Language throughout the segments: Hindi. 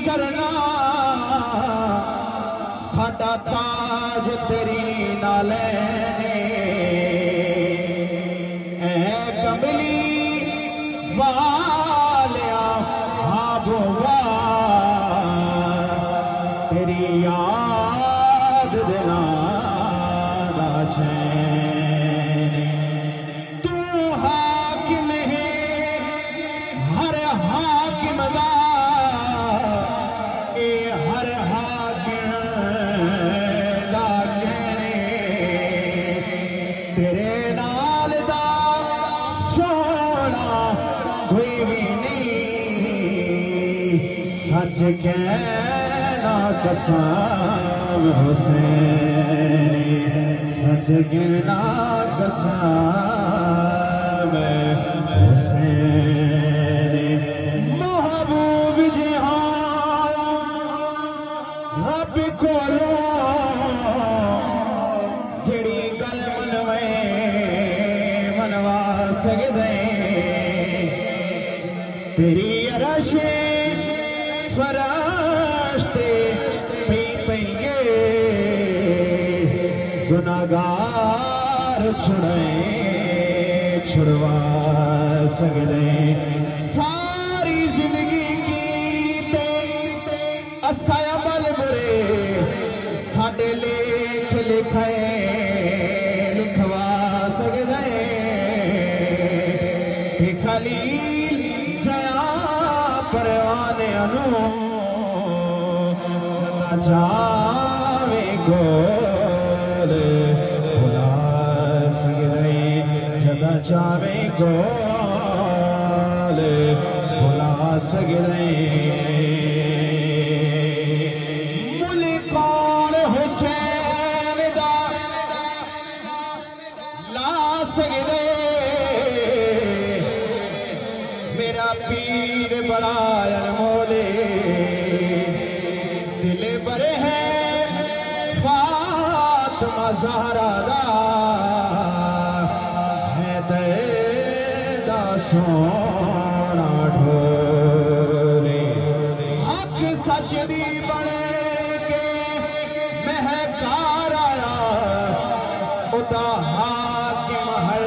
करना साडा ताज तेरी नाले ने ऐ कमली वालिया हाबोवा तेरी याद दिना दा चैन तू हाकिम है हर हाकिम दा ए हर हाकिम दा कहने तेरे नाल दा सोना कोई भी नहीं सच कहना कसम हुसैन सच कहना कसम हुसैन महबूब जहां रब कोलो जड़ी गल मनवा सकदे तेरी अरशे फराश्ते पईए गुनाहगार छुड़वा सकदे सारी जिंदगी की असाया बल बुरे साडे लेख लिखवा सकदे खलील जया परवाने अनु जदा जावे गोल भुला सकदे जदा जावे गोल भुला सकदे मुल्क हुसैन दा ला सकदे मेरा पीर बड़ा अनमोले दिल बरे है फातिमा ज़हरा दा है दर्दा सोना ढोले हक सच दी बने के महकार आया उदा हाकिम हर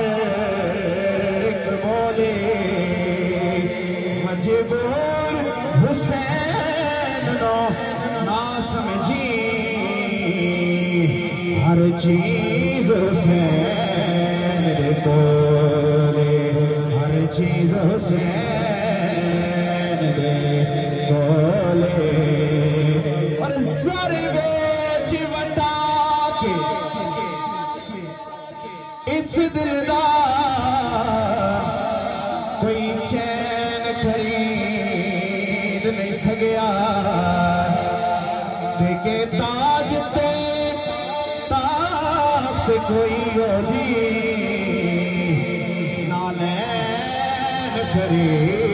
एक बोले मजबूर हुसैन नो ना समझी हर चीज हुसैन दे कोले हर चीज हुसैन दे कोले और सर बेच वटा के इस दिल दा कोई चैन खरीद नहीं सकिया देखे ताज ते ताप कोई ओढ़ी ना लैन खरीद